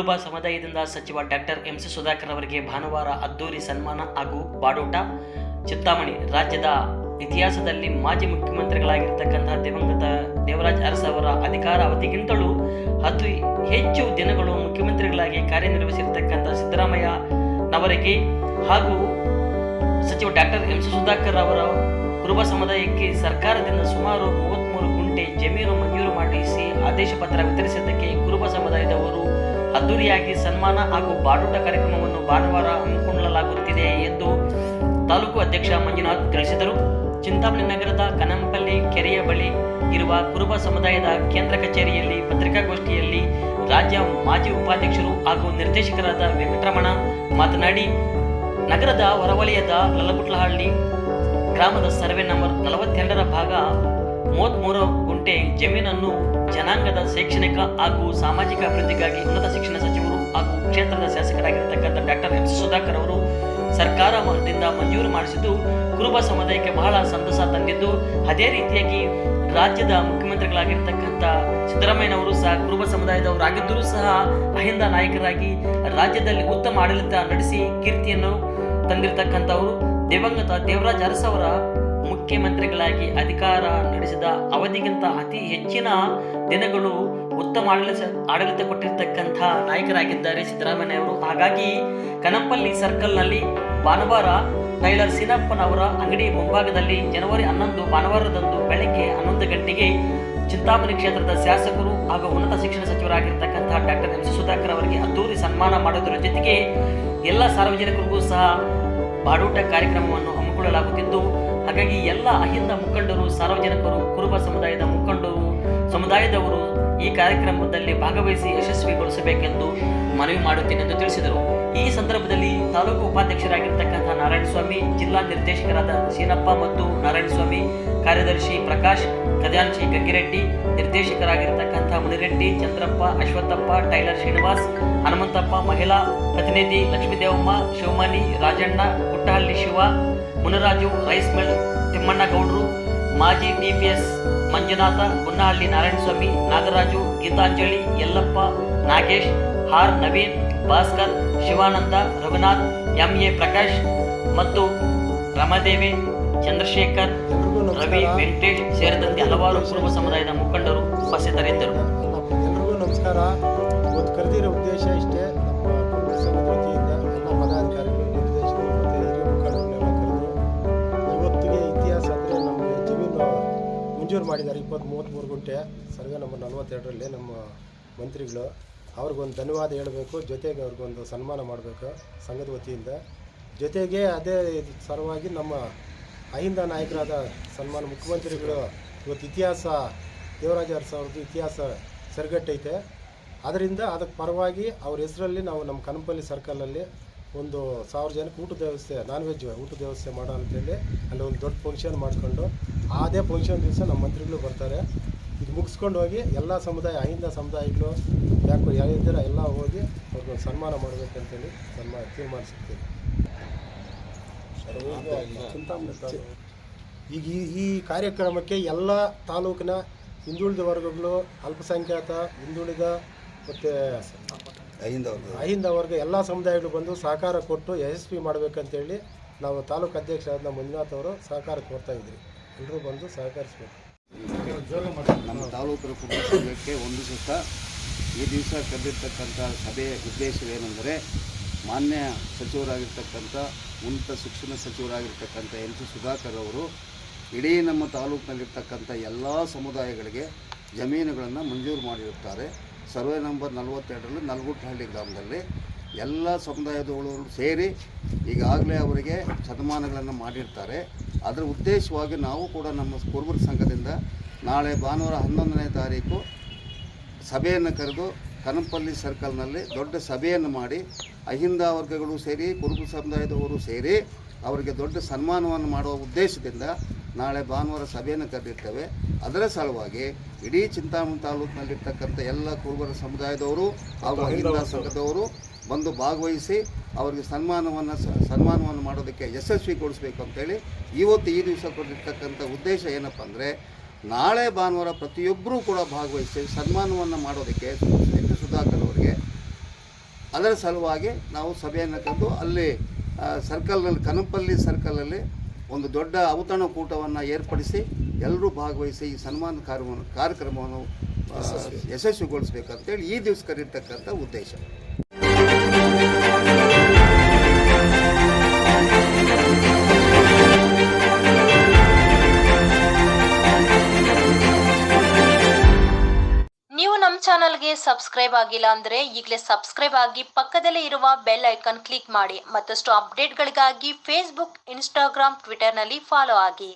ಕುರುಬ ಸಮುದಾಯದಿಂದ ಸಚಿವ ಡಾಕ್ಟರ್ ಎಂ.ಸಿ. ಸುಧಾಕರ್ ಅವರಿಗೆ ಭಾನುವಾರ ಅದ್ದೂರಿ ಸನ್ಮಾನ ಹಾಗೂ ಬಾಡೂಟ. ಚಿಂತಾಮಣಿ ರಾಜ್ಯದ ಇತಿಹಾಸದಲ್ಲಿ ಮಾಜಿ ಮುಖ್ಯಮಂತ್ರಿಗಳಾಗಿರ್ತಕ್ಕಂಥ ದಿವಂಗತ ದೇವರಾಜ ಅರಸು ಅವರ ಅಧಿಕಾರ ಅವಧಿಗಿಂತಲೂ ಹೆಚ್ಚು ದಿನಗಳು ಮುಖ್ಯಮಂತ್ರಿಗಳಾಗಿ ಕಾರ್ಯನಿರ್ವಹಿಸಿರ್ತಕ್ಕಂಥ ಸಿದ್ದರಾಮಯ್ಯನವರಿಗೆ ಹಾಗೂ ಸಚಿವ ಡಾಕ್ಟರ್ ಎಂ.ಸಿ. ಸುಧಾಕರ್ ಅವರ ಕುರುಬ ಸಮುದಾಯಕ್ಕೆ ಸರ್ಕಾರದಿಂದ ಸುಮಾರು 33 ಗುಂಟೆ ಜಮೀನು ಮಂಜೂರು ಮಾಡಿಸಿ ಆದೇಶ ಪತ್ರ ವಿತರಿಸಿದ್ದಕ್ಕೆ ಕುರುಬ ಸಮುದಾಯದವರು ಅದ್ದೂರಿಯಾಗಿ ಸನ್ಮಾನ ಹಾಗೂ ಬಾಡೂಟ ಕಾರ್ಯಕ್ರಮವನ್ನು ಭಾನುವಾರ ಹಮ್ಮಿಕೊಳ್ಳಲಾಗುತ್ತಿದೆ ಎಂದು ತಾಲೂಕು ಅಧ್ಯಕ್ಷ ಮಂಜುನಾಥ್ ತಿಳಿಸಿದರು. ಚಿಂತಾಮಣಿ ನಗರದ ಕನಂಪಲ್ಲಿ ಕೆರೆಯ ಬಳಿ ಇರುವ ಕುರುಬ ಸಮುದಾಯದ ಕೇಂದ್ರ ಕಚೇರಿಯಲ್ಲಿ ಪತ್ರಿಕಾಗೋಷ್ಠಿಯಲ್ಲಿ ರಾಜ್ಯ ಮಾಜಿ ಉಪಾಧ್ಯಕ್ಷರು ಹಾಗೂ ನಿರ್ದೇಶಕರಾದ ವೆಂಕಟರಮಣ ಮಾತನಾಡಿ, ನಗರದ ಹೊರವಲಯದ ಲಲಗುಟ್ಲಹಳ್ಳಿ ಗ್ರಾಮದ ಸರ್ವೆ ನಂಬರ್ 42ರ ಭಾಗ 33 ಗುಂಟೆ ಜಮೀನನ್ನು ಜನಾಂಗದ ಶೈಕ್ಷಣಿಕ ಹಾಗೂ ಸಾಮಾಜಿಕ ಅಭಿವೃದ್ಧಿಗಾಗಿ ಉನ್ನತ ಶಿಕ್ಷಣ ಸಚಿವರು ಹಾಗೂ ಕ್ಷೇತ್ರದ ಶಾಸಕರಾಗಿರ್ತಕ್ಕಂಥ ಡಾಕ್ಟರ್ ಎಂ.ಸಿ. ಸುಧಾಕರ್ ಅವರು ಸರ್ಕಾರದಿಂದ ಮಂಜೂರು ಮಾಡಿಸಿದ್ದು ಕುರುಬ ಸಮುದಾಯಕ್ಕೆ ಬಹಳ ಸಂತಸ ತಂದಿದ್ದು, ಅದೇ ರೀತಿಯಾಗಿ ರಾಜ್ಯದ ಮುಖ್ಯಮಂತ್ರಿಗಳಾಗಿರ್ತಕ್ಕಂಥ ಸಿದ್ದರಾಮಯ್ಯನವರು ಸಹ ಕುರುಬ ಸಮುದಾಯದವರಾಗಿದ್ದರೂ ಸಹ ಅಹಿಂದ ನಾಯಕರಾಗಿ ರಾಜ್ಯದಲ್ಲಿ ಉತ್ತಮ ಆಡಳಿತ ನಡೆಸಿ ಕೀರ್ತಿಯನ್ನು ತಂದಿರತಕ್ಕಂಥವರು. ದಿವಂಗತ ದೇವರಾಜ ಅರಸು ಅವರ ಮುಖ್ಯಮಂತ್ರಿಗಳಾಗಿ ಅಧಿಕಾರ ನಡೆಸಿದ ಅವಧಿಗಿಂತ ಅತಿ ಹೆಚ್ಚಿನ ದಿನಗಳು ಉತ್ತಮ ಆಡಳಿತ ಕೊಟ್ಟಿರ್ತಕ್ಕಂಥ ನಾಯಕರಾಗಿದ್ದಾರೆ ಸಿದ್ದರಾಮಯ್ಯ ಅವರು. ಹಾಗಾಗಿ ಕನಂಪಲ್ಲಿ ಸರ್ಕಲ್ನಲ್ಲಿ ಭಾನುವಾರ ಟೈಲರ್ ಸೀನಪ್ಪನವರ ಅಂಗಡಿ ಮುಂಭಾಗದಲ್ಲಿ ಜನವರಿ 11 ಭಾನುವಾರದಂದು ಬೆಳಗ್ಗೆ 11 ಗಂಟೆಗೆ ಚಿಂತಾಮಣಿ ಕ್ಷೇತ್ರದ ಶಾಸಕರು ಹಾಗೂ ಉನ್ನತ ಶಿಕ್ಷಣ ಸಚಿವರಾಗಿರ್ತಕ್ಕಂಥ ಡಾಕ್ಟರ್ ಎಂ.ಸಿ. ಸುಧಾಕರ್ ಅವರಿಗೆ ಅದ್ದೂರಿ ಸನ್ಮಾನ ಮಾಡೋದರ ಜೊತೆಗೆ ಎಲ್ಲ ಸಾರ್ವಜನಿಕರಿಗೂ ಸಹ ಬಾಡೂಟ ಕಾರ್ಯಕ್ರಮವನ್ನು ಹಮ್ಮಿಕೊಳ್ಳಲಾಗುತ್ತಿದ್ದು, ಹಾಗಾಗಿ ಎಲ್ಲ ಅಹಿಂದ ಮುಖಂಡರು, ಸಾರ್ವಜನಿಕರು, ಕುರುಬ ಸಮುದಾಯದ ಮುಖಂಡರು, ಸಮುದಾಯದವರು ಈ ಕಾರ್ಯಕ್ರಮದಲ್ಲಿ ಭಾಗವಹಿಸಿ ಯಶಸ್ವಿಗೊಳಿಸಬೇಕೆಂದು ಮನವಿ ಮಾಡುತ್ತೇನೆ ಎಂದು ತಿಳಿಸಿದರು. ಈ ಸಂದರ್ಭದಲ್ಲಿ ತಾಲೂಕು ಉಪಾಧ್ಯಕ್ಷರಾಗಿರ್ತಕ್ಕಂಥ ನಾರಾಯಣಸ್ವಾಮಿ, ಜಿಲ್ಲಾ ನಿರ್ದೇಶಕರಾದ ಸೀನಪ್ಪ ಮತ್ತು ನಾರಾಯಣಸ್ವಾಮಿ, ಕಾರ್ಯದರ್ಶಿ ಪ್ರಕಾಶ್ ಖಜಾಂಚಿ ಗಂಗಿರೆಡ್ಡಿ, ನಿರ್ದೇಶಕರಾಗಿರ್ತಕ್ಕಂಥ ಮುನಿರೆಡ್ಡಿ, ಚಂದ್ರಪ್ಪ, ಅಶ್ವತ್ಥಪ್ಪ, ಟೈಲರ್ ಶ್ರೀನಿವಾಸ್, ಹನುಮಂತಪ್ಪ, ಮಹಿಳಾ ಪ್ರತಿನಿಧಿ ಲಕ್ಷ್ಮೀದೇವಮ್ಮ, ಶಿವಮಣಿ, ರಾಜಣ್ಣ, ಕುಟ್ಟಹಳ್ಳಿ ಶಿವ, ಮುನರಾಜು, ರೈಸ್ ಮಿಲ್ ತಿಮ್ಮಣ್ಣ ಗೌಡ್ರು, ಮಾಜಿ TPS Manjunatha, Gunnahalli Narayanaswamy, Nagaraju, Geethanjali, Yellappa, Nagesh, R Naveen, Bhaskar, Shivananda, Raghunath, M A. Prakash ಮತ್ತು ರಮಾದೇವಿ, ಚಂದ್ರಶೇಖರ್, ರವಿ, ವೆಂಕಟೇಶ್ ಸೇರಿದಂತೆ ಹಲವಾರು ಕುರುಬ ಸಮುದಾಯದ ಮುಖಂಡರು ಉಪಸ್ಥಿತರಿದ್ದರು. ಎಲ್ಲರಿಗೂ ನಮಸ್ಕಾರ. ಇವತ್ತು ಕರೆದಿರೋ ಉದ್ದೇಶ ಇಷ್ಟೇ. ನಮ್ಮ ಕುರುಬ ಸಮಾಜ ವತಿಯಿಂದ ಎಲ್ಲ ಪದಾಧಿಕಾರಿಗಳು, ನಿರ್ದೇಶಕರು ಮತ್ತು ಹಿರಿಯ ಮುಖಂಡರನ್ನೆಲ್ಲ ಕರೆದು ಇವತ್ತಿಗೆ ಇತಿಹಾಸ ಅಂದರೆ ನಮಗೆ ಜಮೀನು ಮಂಜೂರು ಮಾಡಿದ್ದಾರೆ 33 ಗುಂಟೆ ಸರ್ವೆ ನಂಬರ್ 42ರಲ್ಲಿ ನಮ್ಮ ಮಂತ್ರಿಗಳು. ಅವ್ರಿಗೊಂದು ಧನ್ಯವಾದ ಹೇಳಬೇಕು, ಜೊತೆಗೆ ಅವ್ರಿಗೊಂದು ಸನ್ಮಾನ ಮಾಡಬೇಕು ಸಂಘದ ವತಿಯಿಂದ. ಜೊತೆಗೆ ಅದೇ ಸಲುವಾಗಿ ನಮ್ಮ ಅಹಿಂದ ನಾಯಕರಾದ ಸನ್ಮಾನ ಮುಖ್ಯಮಂತ್ರಿಗಳು ಇವತ್ತು ಇತಿಹಾಸ ದೇವರಾಜ ಅರಸು ಅವ್ರದ್ದು ಇತಿಹಾಸ ಸರಿಗಟ್ಟೈತೆ. ಅದರಿಂದ ಅದಕ್ಕೆ ಪರವಾಗಿ ಅವ್ರ ಹೆಸರಲ್ಲಿ ನಾವು ನಮ್ಮ ಕನಂಪಲ್ಲಿ ಸರ್ಕಲಲ್ಲಿ ಒಂದು 1000 ಜನಕ್ಕೆ ಊಟದ ವ್ಯವಸ್ಥೆ, ನಾನ್ ವೆಜ್ ಊಟದ ವ್ಯವಸ್ಥೆ ಮಾಡೋ ಅಂತೇಳಿ ಅಲ್ಲಿ ಒಂದು ದೊಡ್ಡ ಫಂಕ್ಷನ್ ಮಾಡಿಕೊಂಡು ಅದೇ ಫಂಕ್ಷನ್ ದಿವಸ ನಮ್ಮ ಮಂತ್ರಿಗಳು ಬರ್ತಾರೆ. ಇದು ಮುಗಿಸ್ಕೊಂಡು ಹೋಗಿ ಎಲ್ಲ ಸಮುದಾಯ ಅಹಿಂದ ಸಮುದಾಯಗಳು ಯಾಕೋ ಯಾರಿದ್ದಾರೆ ಎಲ್ಲ ಹೋಗಿ ಅವ್ರಿಗೊಂದು ಸನ್ಮಾನ ಮಾಡಬೇಕಂತೇಳಿ ತೀರ್ಮಾನಿಸುತ್ತೇವೆ. ಈಗ ಈ ಕಾರ್ಯಕ್ರಮಕ್ಕೆ ಎಲ್ಲ ತಾಲೂಕಿನ ಹಿಂದುಳಿದ ವರ್ಗಗಳು, ಅಲ್ಪಸಂಖ್ಯಾತ, ಹಿಂದುಳಿದ ಮತ್ತು ಅಹಿಂದ ವರ್ಗ ಎಲ್ಲ ಸಮುದಾಯಗಳು ಬಂದು ಸಹಕಾರ ಕೊಟ್ಟು ಯಶಸ್ವಿ ಮಾಡಬೇಕಂತೇಳಿ ನಾವು ತಾಲೂಕು ಅಧ್ಯಕ್ಷರಾದ ಮಂಜುನಾಥ್ ಅವರು ಸಹಕಾರ ಕೊಡ್ತಾ ಇದ್ರಿ. ಎಲ್ಲರೂ ಬಂದು ಸಹಕರಿಸಬೇಕು. ನಮ್ಮ ತಾಲೂಕಿನ ಕುಟುಂಬ ಸಂಘಕ್ಕೆ ಹೊಂದಿಸುತ್ತಾ ಈ ದಿವಸ ಕರೆದಿರ್ತಕ್ಕಂಥ ಸಭೆಯ ಉದ್ದೇಶವೇನೆಂದರೆ, ಮಾನ್ಯ ಸಚಿವರಾಗಿರ್ತಕ್ಕಂಥ ಉನ್ನತ ಶಿಕ್ಷಣ ಸಚಿವರಾಗಿರ್ತಕ್ಕಂಥ ಎಂ.ಸಿ. ಸುಧಾಕರ್ ಅವರು ಇಡೀ ನಮ್ಮ ತಾಲೂಕಿನಲ್ಲಿರ್ತಕ್ಕಂಥ ಎಲ್ಲ ಸಮುದಾಯಗಳಿಗೆ ಜಮೀನುಗಳನ್ನು ಮಂಜೂರು ಮಾಡಿರುತ್ತಾರೆ. ಸರ್ವೆ ನಂಬರ್ 42ರಲ್ಲಿ ನಲ್ಗುಟ್ಟಹಳ್ಳಿ ಗ್ರಾಮದಲ್ಲಿ ಎಲ್ಲ ಸಮುದಾಯದವರು ಸೇರಿ ಈಗಾಗಲೇ ಅವರಿಗೆ ಸನ್ಮಾನಗಳನ್ನು ಮಾಡಿರ್ತಾರೆ. ಅದರ ಉದ್ದೇಶವಾಗಿ ನಾವು ಕೂಡ ನಮ್ಮ ಕುರುಬರ ಸಂಘದಿಂದ ನಾಳೆ ಭಾನುವಾರ 11ನೇ ತಾರೀಕು ಸಭೆಯನ್ನು ಕರೆದು ಕನಂಪಲ್ಲಿ ಸರ್ಕಲ್ನಲ್ಲಿ ದೊಡ್ಡ ಸಭೆಯನ್ನು ಮಾಡಿ ಅಹಿಂದ ವರ್ಗಗಳು ಸೇರಿ ಕುರುಬ ಸಮುದಾಯದವರು ಸೇರಿ ಅವರಿಗೆ ದೊಡ್ಡ ಸನ್ಮಾನವನ್ನು ಮಾಡುವ ಉದ್ದೇಶದಿಂದ ನಾಳೆ ಭಾನುವಾರ ಸಭೆಯನ್ನು ಕರೆದಿರ್ತೇವೆ. ಅದರ ಸಲುವಾಗಿ ಇಡೀ ಚಿಂತಾಮಣಿ ತಾಲೂಕಿನಲ್ಲಿರ್ತಕ್ಕಂಥ ಎಲ್ಲ ಕುರುಬರ ಸಮುದಾಯದವರು ಹಾಗೂ ಅಹಿಂದ ಸಂಘದವರು ಬಂದು ಭಾಗವಹಿಸಿ ಅವರಿಗೆ ಸನ್ಮಾನವನ್ನು ಮಾಡೋದಕ್ಕೆ ಯಶಸ್ವಿಗೊಳಿಸಬೇಕು ಅಂತೇಳಿ ಇವತ್ತು ಈ ದಿವಸ ಕೊಟ್ಟಿರ್ತಕ್ಕಂಥ ಉದ್ದೇಶ ಏನಪ್ಪ ಅಂದರೆ, ನಾಳೆ ಭಾನುವಾರ ಪ್ರತಿಯೊಬ್ಬರೂ ಕೂಡ ಭಾಗವಹಿಸಿ ಸನ್ಮಾನವನ್ನು ಮಾಡೋದಕ್ಕೆ ಎಂ.ಸಿ. ಸುಧಾಕರ್ ಅವರಿಗೆ ಅದರ ಸಲುವಾಗಿ ನಾವು ಸಭೆಯನ್ನು ಕರೆದು ಅಲ್ಲಿ ಸರ್ಕಲ್ನಲ್ಲಿ ಕನಪಲ್ಲಿ ಸರ್ಕಲಲ್ಲಿ ಒಂದು ದೊಡ್ಡ ಔತಣಕೂಟವನ್ನು ಏರ್ಪಡಿಸಿ ಎಲ್ಲರೂ ಭಾಗವಹಿಸಿ ಈ ಸನ್ಮಾನ ಕಾರ್ಯಕ್ರಮವನ್ನು ಯಶಸ್ವಿಗೊಳಿಸಬೇಕಂತೇಳಿ ಈ ದಿವಸ ಕರೀತಕ್ಕಂಥ ಉದ್ದೇಶ. ನೀವು ನಮ್ಮ ಚಾನಲ್ಗೆ ಸಬ್ಸ್ಕ್ರೈಬ್ ಆಗಿಲ್ಲ ಅಂದರೆ ಈಗಲೇ ಸಬ್ಸ್ಕ್ರೈಬ್ ಆಗಿ ಪಕ್ಕದಲ್ಲೇ ಇರುವ ಬೆಲ್ ಐಕಾನ್ ಕ್ಲಿಕ್ ಮಾಡಿ. ಮತ್ತಷ್ಟು ಅಪ್ಡೇಟ್ಗಳಿಗಾಗಿ ಫೇಸ್ಬುಕ್, ಇನ್ಸ್ಟಾಗ್ರಾಮ್, ಟ್ವಿಟರ್ನಲ್ಲಿ ಫಾಲೋ ಆಗಿ.